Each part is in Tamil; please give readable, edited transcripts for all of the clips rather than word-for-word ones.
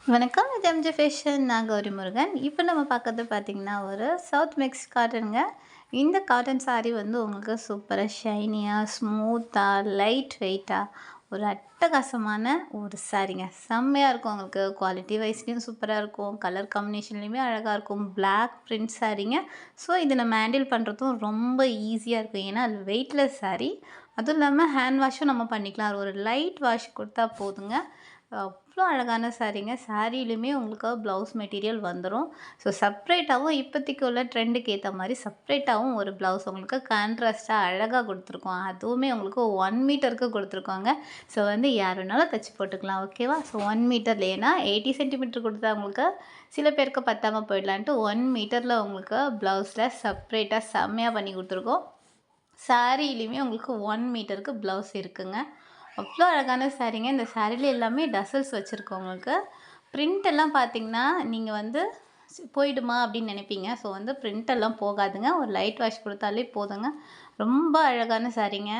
வணக்கம். இது எம்ஜே ஃபேஷன். நான் கௌரி முருகன். இப்போ நம்ம பார்க்கறது பார்த்தீங்கன்னா, ஒரு சவுத் மிக்ஸ் காட்டனுங்க. இந்த காட்டன் சாரி வந்து உங்களுக்கு சூப்பரா ஷைனியா, ஸ்மூத்தா, லைட் வெயிட்டா ஒரு அட்டகாசமான ஒரு சாரீங்க. செம்மையா இருக்கும் உங்களுக்கு. குவாலிட்டி வைஸ்லயும் சூப்பரா இருக்கும். கலர் காம்பினேஷன்லயுமே அழகா இருக்கும். Black print சாரீங்க. ஸோ இத நம்ம ஹேண்டில் பண்ணுறதும் ரொம்ப ஈஸியா இருக்கும். ஏன்னா, அது வெயிட்லெஸ் சாரீ. அதுவும் இல்லாம ஹேண்ட் வாஷும் நம்ம பண்ணிக்கலாம். ஒரு லைட் வாஷ் குடுத்தா போதுங்க. அவ்வளோ அழகான சாரீங்க. சாரியிலுமே உங்களுக்கு ப்ளவுஸ் மெட்டீரியல் வந்துரும். ஸோ செப்பரேட்டாவும் இப்போதைக்கு உள்ள ட்ரெண்டுக்கு ஏத்த மாரி செப்பரேட்டாவும் ஒரு ப்ளவுஸ் உங்களுக்கு கான்ட்ராஸ்ட்டா அழகா குடுத்துருக்கோம். அதுவுமே உங்களுக்கு 1 மீட்டருக்கு குடுத்துருக்கோங்க. ஸோ வந்து யார் வேணாலும் தச்சு போட்டுக்கலாம். ஓகேவா? ஸோ 1 மீட்டர்ல ஏன்னா 80 சென்டிமீட்டர் குடுத்தா உங்களுக்கு சில பேருக்கு பத்தாம போயிடலான்ட்டு 1 மீட்டர்ல உங்களுக்கு ப்ளவுஸில் செப்பரேட்டா செம்மையா பண்ணி குடுத்துருக்கோம். சாரியிலையுமே உங்களுக்கு 1 மீட்டருக்கு ப்ளவுஸ் இருக்குங்க. அவ்வளோ அழகான சாரீங்க. இந்த சாரில எல்லாமே டசல்ஸ் வச்சுருக்கோம் உங்களுக்கு. பிரிண்ட் எல்லாம் பார்த்தீங்கன்னா, நீங்க வந்து போயிடுமா அப்படின்னு நினைப்பீங்க. ஸோ வந்து பிரிண்ட் எல்லாம் போகாதுங்க. ஒரு லைட் வாஷ் குடுத்தாலே போதுங்க. ரொம்ப அழகான சாரீங்க.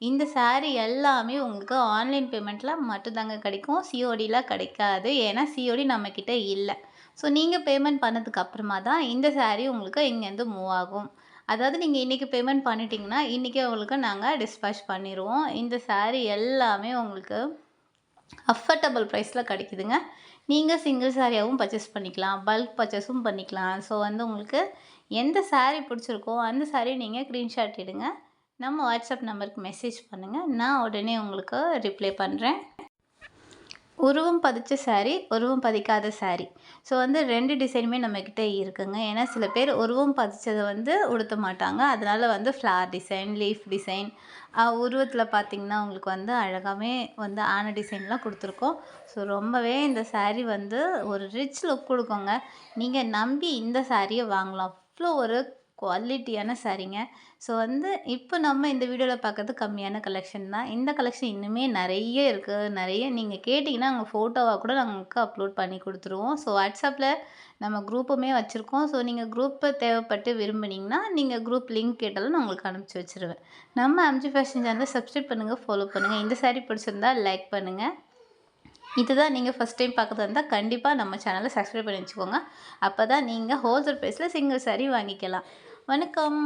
இந்த சாரீ எல்லாமே உங்களுக்கு ஆன்லைன் பேமெண்ட்ல மட்டும் தாங்க கிடைக்கும். சிஓடிலாம் கிடைக்காது. ஏன்னா சிஓடி நம்மகிட்ட இல்ல. ஸோ நீங்க பேமெண்ட் பண்ணதுக்கு அப்புறமா தான் இந்த சாரீ உங்களுக்கு இங்கேருந்து மூவ் ஆகும். அதாவது நீங்க இன்னைக்கு பேமெண்ட் பண்ணிட்டீங்கன்னா, இன்னைக்கே உங்களுக்கு நாங்க டிஸ்பேட்ச் பண்ணிருவோம். இந்த சாரீ எல்லாமே உங்களுக்கு அஃபோர்டபுள் பிரைஸ்ல கிடைக்குதுங்க. நீங்க சிங்கிள் சாரியாவும் பர்ச்சேஸ் பண்ணிக்கலாம். பல்க் பர்ச்சேஸும் பண்ணிக்கலாம். ஸோ வந்து உங்களுக்கு எந்த சாரீ பிடிச்சிருக்கோ, அந்த சாரீ நீங்க ஸ்க்ரீன்ஷாட் எடுங்க. நம்ம வாட்ஸ்அப் நம்பருக்கு மெசேஜ் பண்ணுங்க. நான் உடனே உங்களுக்கு ரிப்ளை பண்றேன். உருவம் பதிச்ச சாரீ, உருவம் பதிக்காத சாரீ. ஸோ வந்து 2 டிசைனுமே நம்மகிட்ட இருக்குங்க. ஏன்னா சில பேர் உருவம் பதிச்சத வந்து உடுத்த மாட்டாங்க. அதனால வந்து ஃப்ளார் டிசைன், லீஃப் டிசைன், உருவத்தில பார்த்தீங்கன்னா, உங்களுக்கு வந்து அழகாவே வந்து ஆன டிசைன்லாம் குடுத்துருக்கோம். ஸோ ரொம்பவே இந்த சாரீ வந்து ஒரு ரிச் லுக் குடுக்குங்க. நீங்க நம்பி இந்த சாரிய வாங்கலாம். அவ்வளோ ஒரு குவாலிட்டியான சாரீங்க. ஸோ வந்து இப்போ நம்ம இந்த வீடியோல பார்க்கறது கம்மியான கலெக்ஷன் தான். இந்த கலெக்ஷன் இன்னுமே நெறைய இருக்கு. நெறைய நீங்க கேட்டீங்கன்னா, அங்க ஃபோட்டோவா கூட நமக்கு அப்லோட் பண்ணி குடுத்துருவோம். ஸோ வாட்ஸ்அப்ல நம்ம குரூப்புமே வச்சிருக்கோம். ஸோ நீங்க குரூப் தேவைப்பட்டு விரும்புனீங்கன்னா, நீங்க குரூப் லிங்க் கேட்டாலும் நான் உங்களுக்கு அனுப்பிச்சு வச்சுருவேன். நம்ம எம்ஜி ஃபேஷன் சேனல சப்ஸ்கிரைப் பண்ணுங்க, ஃபாலோ பண்ணுங்க. இந்த சாரீ பிடிச்சிருந்தா லைக் பண்ணுங்க. இதுதான் நீங்க ஃபர்ஸ்ட் டைம் பார்க்கறதா இருந்தா, கண்டிப்பா நம்ம சேனல சப்ஸ்கிரைப் பண்ணி வச்சுக்கோங்க. அப்பதான் நீங்க ஹோல்சேல் பிரைஸ்ல சிங்கிள் சாரீ வாங்கிக்கலாம். வணக்கம்.